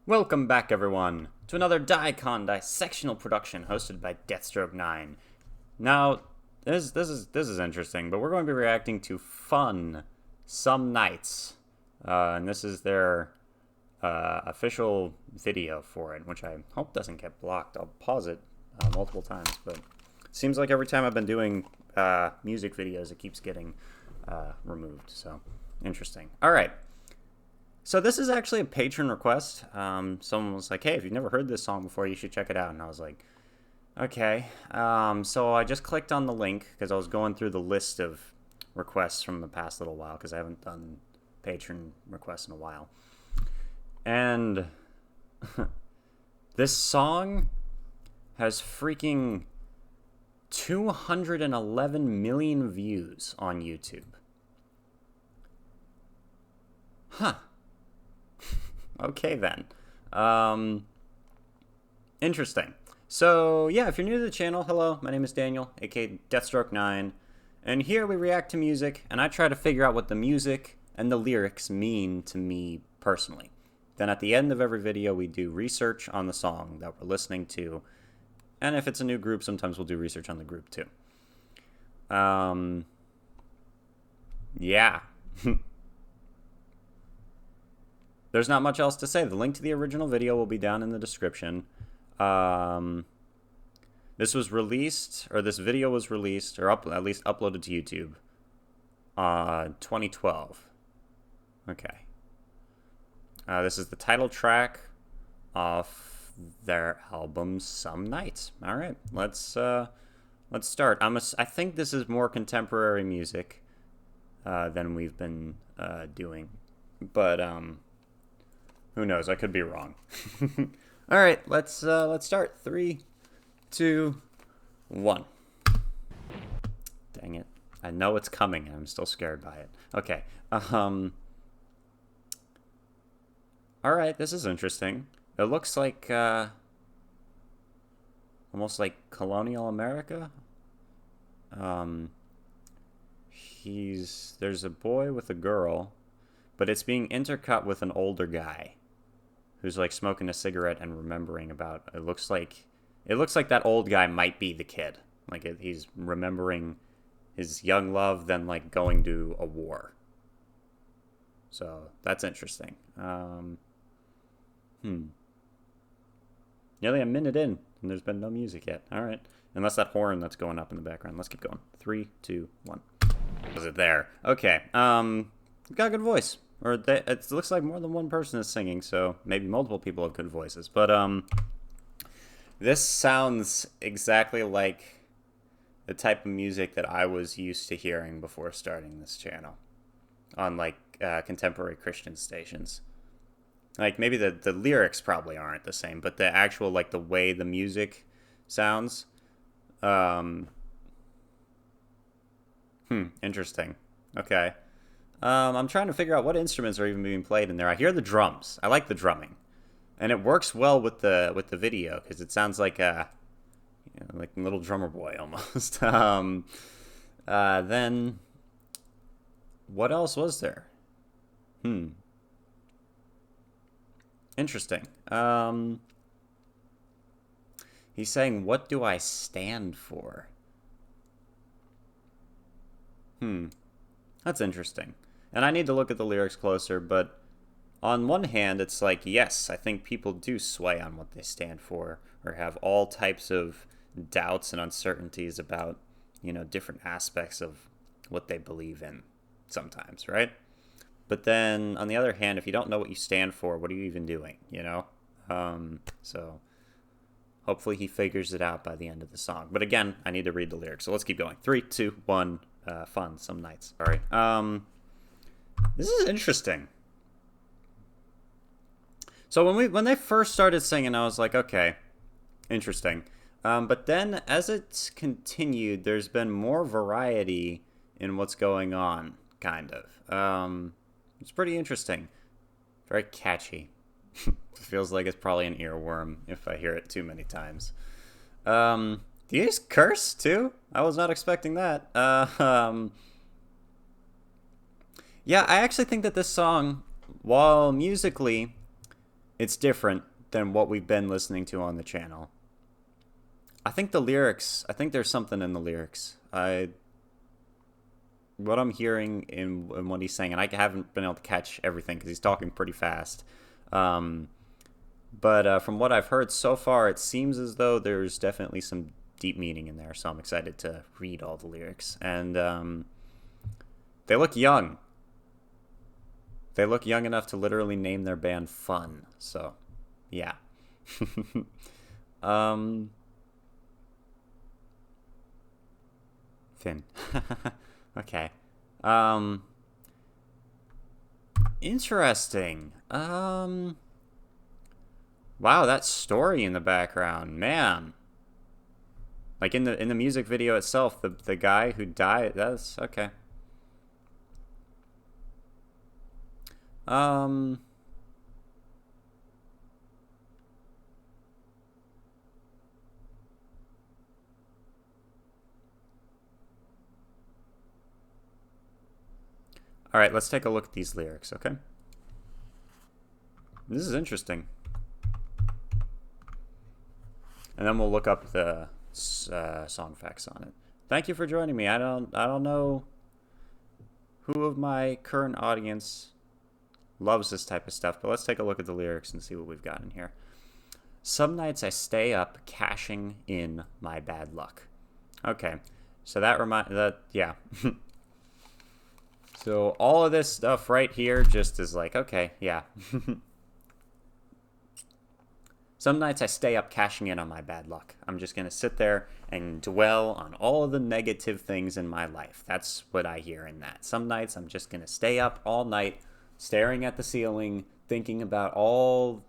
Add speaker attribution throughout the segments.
Speaker 1: Welcome back, everyone, to another dicondissectional production hosted by Deathstroke9. Now, this is interesting, but we're going to be reacting to Fun Some Nights, and this is their official video for it, which I hope doesn't get blocked. I'll pause it multiple times, but it seems like every time I've been doing music videos, it keeps getting removed. So interesting. All right. So this is actually a patron request. Someone was like, hey, if you've never heard this song before, you should check it out. And I was like, okay. So I just clicked on the link because I was going through the list of requests from the past little while because I haven't done patron requests in a while. And this song has freaking 211 million views on YouTube. Huh. Okay, then. Interesting. So, yeah, if you're new to the channel, hello, my name is Daniel, aka Deathstroke9, and here we react to music, and I try to figure out what the music and the lyrics mean to me personally. Then at the end of every video, we do research on the song that we're listening to, and if it's a new group, sometimes we'll do research on the group, too. Yeah. There's not much else to say. The link to the original video will be down in the description. This was released, or this video was released, or at least uploaded to YouTube, 2012. Okay. This is the title track of their album Some Nights. All right, let's start. I think this is more contemporary music than we've been doing, but who knows? I could be wrong. All right, let's start. 3, 2, 1. Dang it! I know it's coming, and I'm still scared by it. Okay. All right, this is interesting. It looks like almost like colonial America. There's a boy with a girl, but it's being intercut with an older guy who's like smoking a cigarette and remembering about. It looks like that old guy might be the kid. Like he's remembering his young love, then like going to a war. So that's interesting. Nearly a minute in, and there's been no music yet. All right, unless that horn that's going up in the background. Let's keep going. 3, 2, 1. Was it there? Okay. Got a good voice. Or it looks like more than one person is singing, so maybe multiple people have good voices. But this sounds exactly like the type of music that I was used to hearing before starting this channel on like contemporary Christian stations. Like maybe the lyrics probably aren't the same, but the actual like the way the music sounds. Interesting. Okay. I'm trying to figure out what instruments are even being played in there. I hear the drums. I like the drumming, and it works well with the video because it sounds like like a little drummer boy almost. Then what else was there? Interesting. He's saying, "What do I stand for?" That's interesting. And I need to look at the lyrics closer, but on one hand, it's like, yes, I think people do sway on what they stand for, or have all types of doubts and uncertainties about, different aspects of what they believe in sometimes, right? But then, on the other hand, if you don't know what you stand for, what are you even doing, So, hopefully he figures it out by the end of the song. But again, I need to read the lyrics, so let's keep going. 3, 2, 1... Fun Some Nights. Sorry. This is interesting. So when they first started singing, I was like, okay, interesting. But then as it's continued, there's been more variety in what's going on, kind of. It's pretty interesting. Very catchy. Feels like it's probably an earworm if I hear it too many times. Do you just curse, too? I was not expecting that. Yeah, I actually think that this song, while musically It's different than what we've been listening to on the channel. I think the lyrics, I think there's something in the lyrics. What I'm hearing in what he's saying, and I haven't been able to catch everything because he's talking pretty fast. But from what I've heard so far, it seems as though there's definitely some deep meaning in there. So I'm excited to read all the lyrics. And they look young. They look young enough to literally name their band Fun. So, yeah. Finn. Okay. Interesting. Wow, that story in the background, man. Like in the music video itself, the guy who died, that's okay. All right, let's take a look at these lyrics, okay? This is interesting. And then we'll look up the song facts on it. Thank you for joining me. I don't know who of my current audience loves this type of stuff, but let's take a look at the lyrics and see what we've got in here. Some nights I stay up cashing in my bad luck. Okay, so yeah. So all of this stuff right here just is like, okay, yeah. Some nights I stay up cashing in on my bad luck. I'm just going to sit there and dwell on all of the negative things in my life. That's what I hear in that. Some nights I'm just going to stay up all night, staring at the ceiling, thinking about all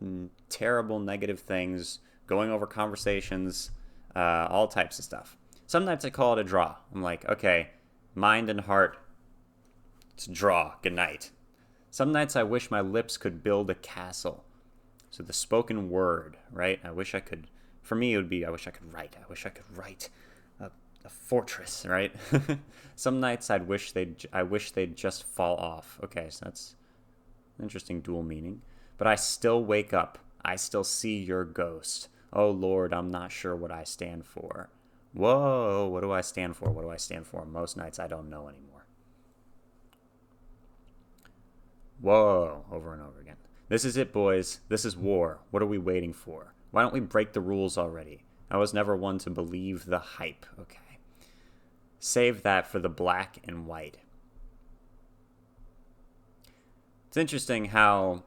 Speaker 1: terrible negative things, going over conversations, all types of stuff. Some nights I call it a draw. I'm like, okay, mind and heart, it's a draw. Good night. Some nights I wish my lips could build a castle. So the spoken word, right? I wish I could. For me, it would be I wish I could write. I wish I could write a fortress, right? Some nights I wish they'd just fall off. Okay, so that's an interesting dual meaning. But I still wake up. I still see your ghost. Oh Lord, I'm not sure what I stand for. Whoa, what do I stand for? What do I stand for? Most nights I don't know anymore. Whoa, over and over again. This is it, boys. This is war. What are we waiting for? Why don't we break the rules already? I was never one to believe the hype. Okay. Save that for the black and white. It's interesting how...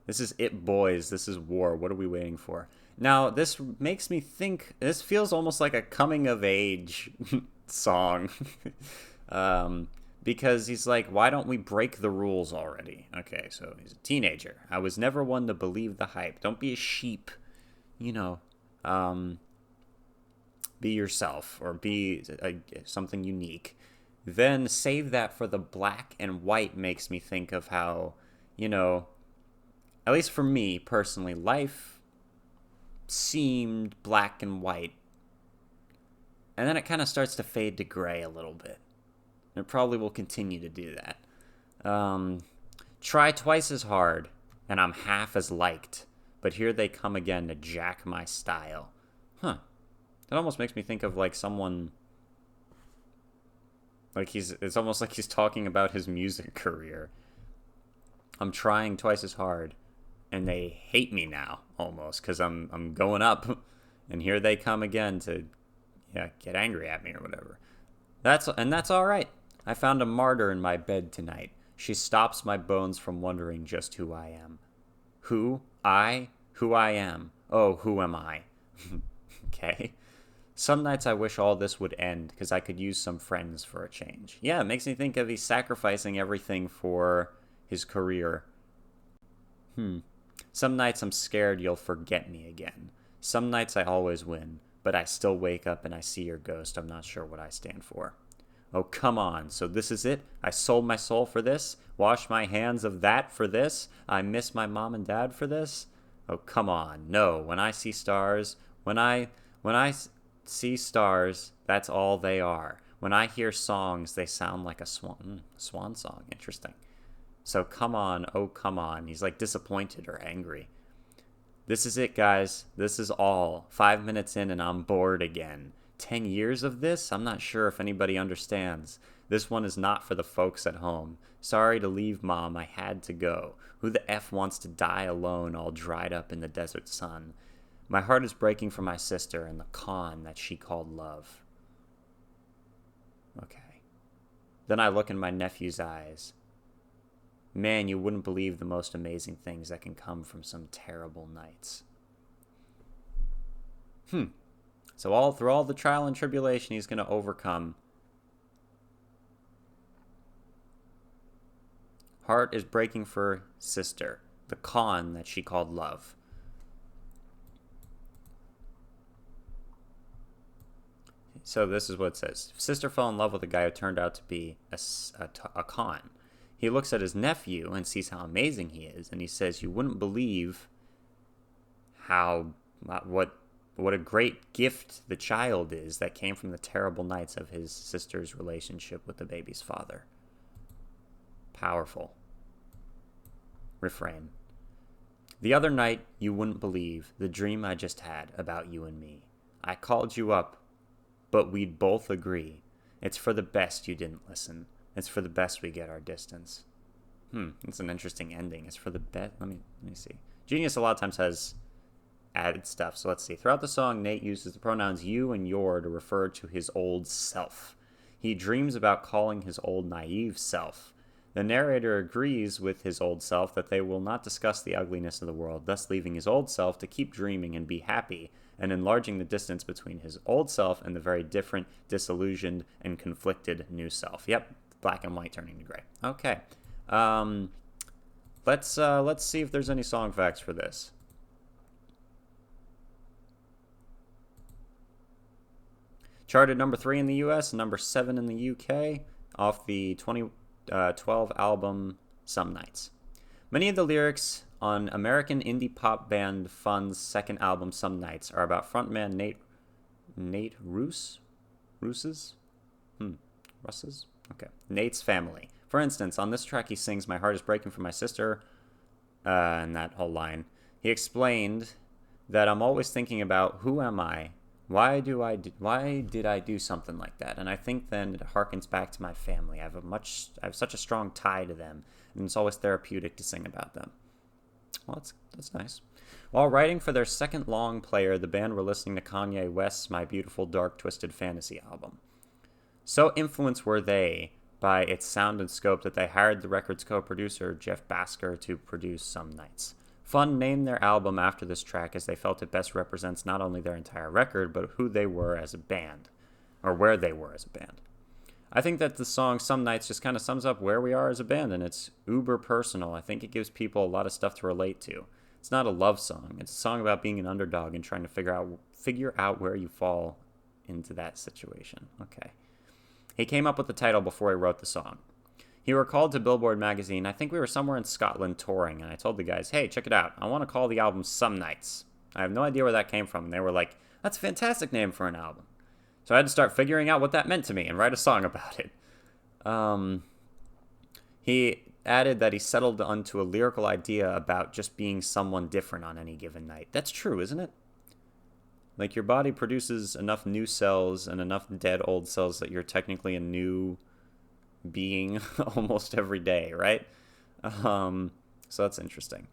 Speaker 1: This is it, boys. This is war. What are we waiting for? Now, this makes me think... This feels almost like a coming-of-age song. Because he's like, why don't we break the rules already? Okay, so he's a teenager. I was never one to believe the hype. Don't be a sheep, you know. Be yourself or be something unique. Then save that for the black and white makes me think of how, you know, at least for me personally, life seemed black and white. And then it kind of starts to fade to gray a little bit. It probably will continue to do that. Try twice as hard, and I'm half as liked. But here they come again to jack my style. Huh. That almost makes me think of like someone... Like it's almost like he's talking about his music career. I'm trying twice as hard, and they hate me now, almost, because I'm going up. And here they come again to get angry at me or whatever. That's all right. I found a martyr in my bed tonight. She stops my bones from wondering just who I am. Who I am. Oh, who am I? Okay. Some nights I wish all this would end because I could use some friends for a change. Yeah, it makes me think of he's sacrificing everything for his career. Some nights I'm scared you'll forget me again. Some nights I always win, but I still wake up and I see your ghost. I'm not sure what I stand for. Oh, come on. So this is it? I sold my soul for this? Washed my hands of that for this? I miss my mom and dad for this? Oh, come on. No, when I see stars, when I see stars, that's all they are. When I hear songs, they sound like a swan song. Interesting. So come on, oh come on. He's like disappointed or angry. This is it, guys. This is all. 5 minutes in and I'm bored again. 10 years of this? I'm not sure if anybody understands. This one is not for the folks at home. Sorry to leave, Mom. I had to go. Who the F wants to die alone, all dried up in the desert sun? My heart is breaking for my sister and the con that she called love. Okay. Then I look in my nephew's eyes. Man, you wouldn't believe the most amazing things that can come from some terrible nights. So all through all the trial and tribulation he's going to overcome. Heart is breaking for sister, the con that she called love. So this is what it says. Sister fell in love with a guy who turned out to be a con. He looks at his nephew and sees how amazing he is, and he says, you wouldn't believe what a great gift the child is that came from the terrible nights of his sister's relationship with the baby's father. Powerful. Refrain. The other night, you wouldn't believe the dream I just had about you and me. I called you up, but we'd both agree. It's for the best you didn't listen. It's for the best we get our distance. It's an interesting ending. It's for the best. Let me see. Genius a lot of times has added stuff. So let's see. Throughout the song, Nate uses the pronouns you and your to refer to his old self. He dreams about calling his old naive self. The narrator agrees with his old self that they will not discuss the ugliness of the world, thus leaving his old self to keep dreaming and be happy, and enlarging the distance between his old self and the very different, disillusioned, and conflicted new self. Yep, black and white turning to gray. Okay. Let's see if there's any song facts for this. Charted number 3 in the US, number 7 in the UK, off the 2012 album Some Nights. Many of the lyrics on American indie pop band Fun's second album Some Nights are about frontman Nate Russes? Okay. Nate's family. For instance, on this track he sings My Heart is Breaking for My Sister, and that whole line. He explained that I'm always thinking about who am I? Why did I do something like that? And I think then it harkens back to my family. I have such a strong tie to them, and it's always therapeutic to sing about them. Well, that's nice. While writing for their second long player, the band were listening to Kanye West's My Beautiful Dark Twisted Fantasy album. So influenced were they by its sound and scope that they hired the record's co-producer, Jeff Basker, to produce Some Nights. Fun named their album after this track as they felt it best represents not only their entire record, but who they were as a band, or where they were as a band. I think that the song Some Nights just kind of sums up where we are as a band, and it's uber personal. I think it gives people a lot of stuff to relate to. It's not a love song. It's a song about being an underdog and trying to figure out where you fall into that situation. Okay. He came up with the title before he wrote the song. He recalled to Billboard magazine, I think we were somewhere in Scotland touring, and I told the guys, hey, check it out. I want to call the album Some Nights. I have no idea where that came from. And they were like, that's a fantastic name for an album. So I had to start figuring out what that meant to me and write a song about it. He added that he settled onto a lyrical idea about just being someone different on any given night. That's true, isn't it? Like, your body produces enough new cells and enough dead old cells that you're technically a new being almost every day, right? So that's interesting.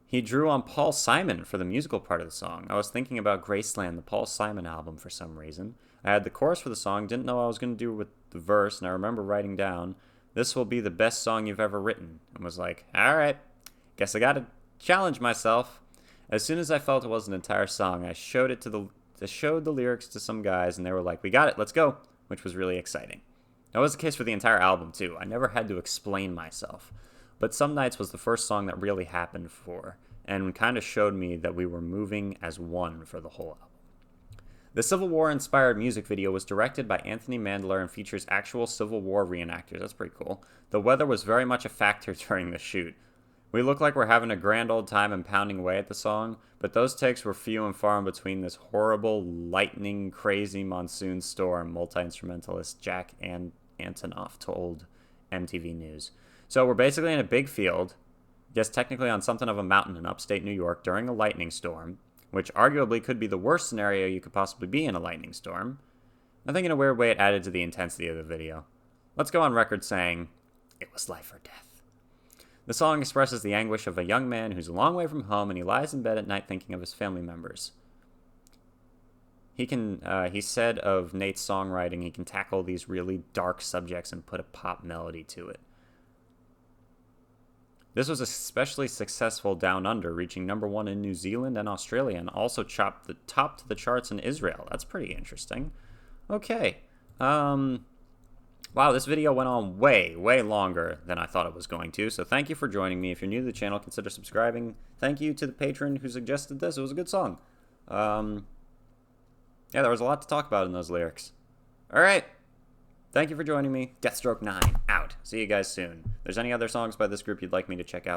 Speaker 1: He drew on Paul Simon for the musical part of the song. I was thinking about Graceland, the Paul Simon album, for some reason. I had the chorus for the song, didn't know what I was going to do with the verse, and I remember writing down, this will be the best song you've ever written, and was like, all right, guess I got to challenge myself. As soon as I felt it was an entire song, I showed the lyrics to some guys, and they were like, we got it, let's go, which was really exciting. That was the case for the entire album, too. I never had to explain myself. But Some Nights was the first song that really happened for, and kind of showed me that we were moving as one for the whole album. The Civil War-inspired music video was directed by Anthony Mandler and features actual Civil War reenactors. That's pretty cool. The weather was very much a factor during the shoot. We look like we're having a grand old time and pounding away at the song, but those takes were few and far in between this horrible, lightning, crazy monsoon storm, multi-instrumentalist Jack Antonoff told MTV News. So we're basically in a big field, guess technically on something of a mountain in upstate New York during a lightning storm, which arguably could be the worst scenario you could possibly be in a lightning storm. I think in a weird way it added to the intensity of the video. Let's go on record saying, it was life or death. The song expresses the anguish of a young man who's a long way from home and he lies in bed at night thinking of his family members. He said of Nate's songwriting, he can tackle these really dark subjects and put a pop melody to it. This was especially successful down under, reaching #1 in New Zealand and Australia, and also chopped the top to the charts in Israel. That's pretty interesting. Okay. Wow, this video went on way, way longer than I thought it was going to, so thank you for joining me. If you're new to the channel, consider subscribing. Thank you to the patron who suggested this. It was a good song. Yeah, there was a lot to talk about in those lyrics. Alright. Thank you for joining me. Deathstroke9, out. See you guys soon. If there's any other songs by this group you'd like me to check out,